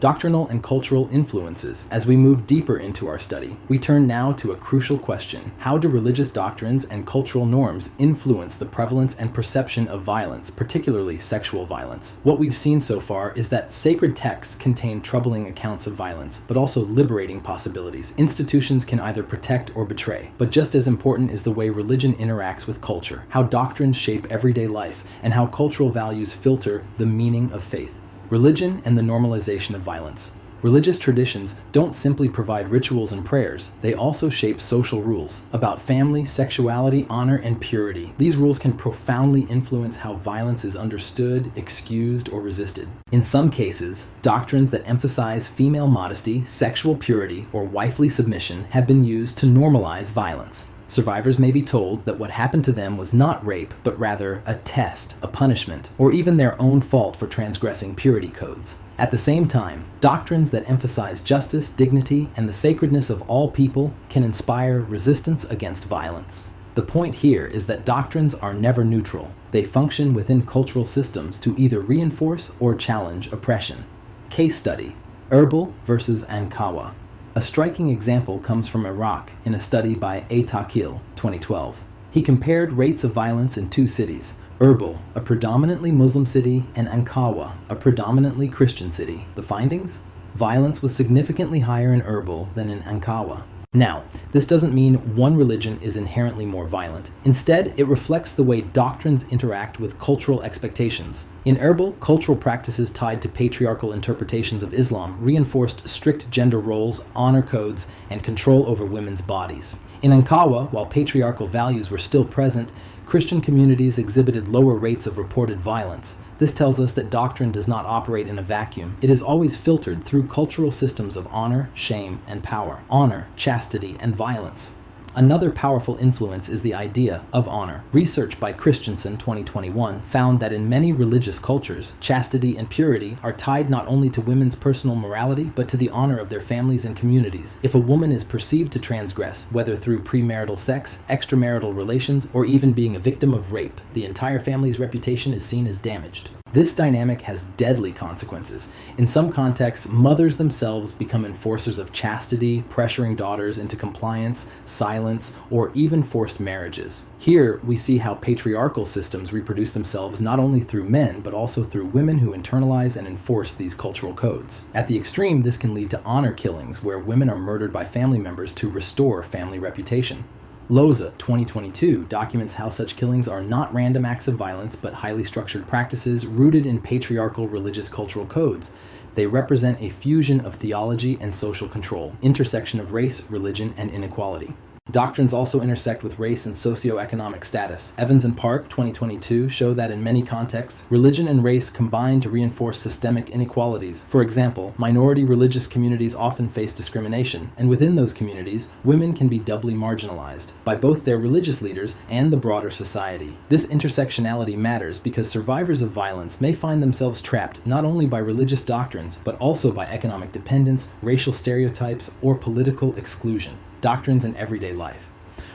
Doctrinal and cultural influences. As we move deeper into our study, we turn now to a crucial question. How do religious doctrines and cultural norms influence the prevalence and perception of violence, particularly sexual violence? What we've seen so far is that sacred texts contain troubling accounts of violence, but also liberating possibilities. Institutions can either protect or betray. But just as important is the way religion interacts with culture, how doctrines shape everyday life, and how cultural values filter the meaning of faith. Religion and the normalization of violence. Religious traditions don't simply provide rituals and prayers, they also shape social rules about family, sexuality, honor, and purity. These rules can profoundly influence how violence is understood, excused, or resisted. In some cases, doctrines that emphasize female modesty, sexual purity, or wifely submission have been used to normalize violence. Survivors may be told that what happened to them was not rape, but rather a test, a punishment, or even their own fault for transgressing purity codes. At the same time, doctrines that emphasize justice, dignity, and the sacredness of all people can inspire resistance against violence. The point here is that doctrines are never neutral. They function within cultural systems to either reinforce or challenge oppression. Case study: Erbil versus Ankawa. A striking example comes from Iraq in a study by Takil, 2012. He compared rates of violence in two cities, Erbil, a predominantly Muslim city, and Ankawa, a predominantly Christian city. The findings? Violence was significantly higher in Erbil than in Ankawa. Now, this doesn't mean one religion is inherently more violent. Instead, it reflects the way doctrines interact with cultural expectations. In Erbil, cultural practices tied to patriarchal interpretations of Islam reinforced strict gender roles, honor codes, and control over women's bodies. In Ankawa, while patriarchal values were still present, Christian communities exhibited lower rates of reported violence. This tells us that doctrine does not operate in a vacuum. It is always filtered through cultural systems of honor, shame, and power. Honor, chastity, and violence. Another powerful influence is the idea of honor. Research by Christensen 2021 found that in many religious cultures, chastity and purity are tied not only to women's personal morality, but to the honor of their families and communities. If a woman is perceived to transgress, whether through premarital sex, extramarital relations, or even being a victim of rape, the entire family's reputation is seen as damaged. This dynamic has deadly consequences. In some contexts, mothers themselves become enforcers of chastity, pressuring daughters into compliance, silence, or even forced marriages. Here, we see how patriarchal systems reproduce themselves not only through men, but also through women who internalize and enforce these cultural codes. At the extreme, this can lead to honor killings, where women are murdered by family members to restore family reputation. Loza 2022 documents how such killings are not random acts of violence, but highly structured practices rooted in patriarchal religious cultural codes. They represent a fusion of theology and social control, intersection of race, religion, and inequality. Doctrines also intersect with race and socioeconomic status. Evans and Park, 2022, show that in many contexts, religion and race combine to reinforce systemic inequalities. For example, minority religious communities often face discrimination, and within those communities, women can be doubly marginalized by both their religious leaders and the broader society. This intersectionality matters because survivors of violence may find themselves trapped not only by religious doctrines, but also by economic dependence, racial stereotypes, or political exclusion. Doctrines in everyday life.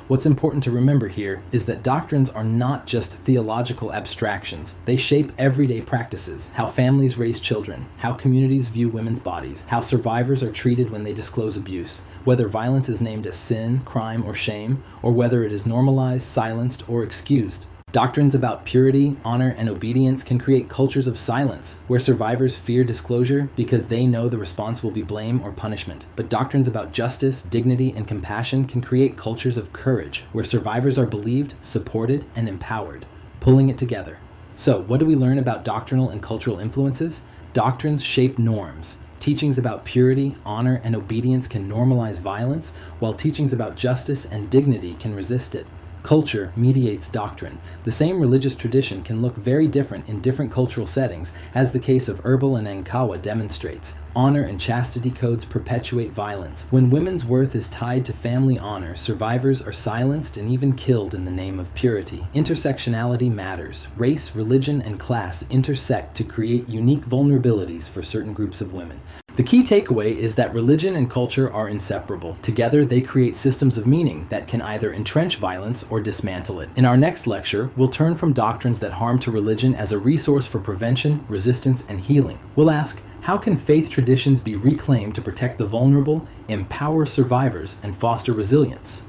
What's important to remember here is that doctrines are not just theological abstractions. They shape everyday practices, how families raise children, how communities view women's bodies, how survivors are treated when they disclose abuse, whether violence is named as sin, crime, or shame, or whether it is normalized, silenced, or excused. Doctrines about purity, honor, and obedience can create cultures of silence, where survivors fear disclosure because they know the response will be blame or punishment. But doctrines about justice, dignity, and compassion can create cultures of courage, where survivors are believed, supported, and empowered, pulling it together. So, what do we learn about doctrinal and cultural influences? Doctrines shape norms. Teachings about purity, honor, and obedience can normalize violence, while teachings about justice and dignity can resist it. Culture mediates doctrine. The same religious tradition can look very different in different cultural settings, as the case of Erbil and Ankawa demonstrates. Honor and chastity codes perpetuate violence. When women's worth is tied to family honor, survivors are silenced and even killed in the name of purity. Intersectionality matters. Race, religion, and class intersect to create unique vulnerabilities for certain groups of women. The key takeaway is that religion and culture are inseparable. Together, they create systems of meaning that can either entrench violence or dismantle it. In our next lecture, we'll turn from doctrines that harm to religion as a resource for prevention, resistance, and healing. We'll ask, How can faith traditions be reclaimed to protect the vulnerable, empower survivors, and foster resilience?